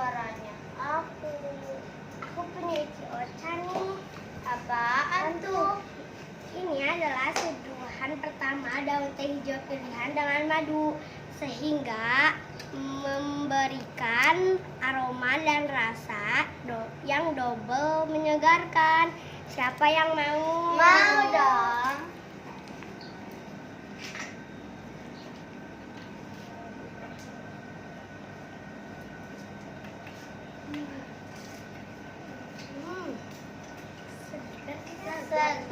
suaranya? Aku punya Ocha nih. Apaan tuh? Ini adalah seduhan pertama daun teh hijau pilihan dengan madu, sehingga memberikan aroma dan rasa yang double menyegarkan. Siapa yang mau? Mau dong. Segar.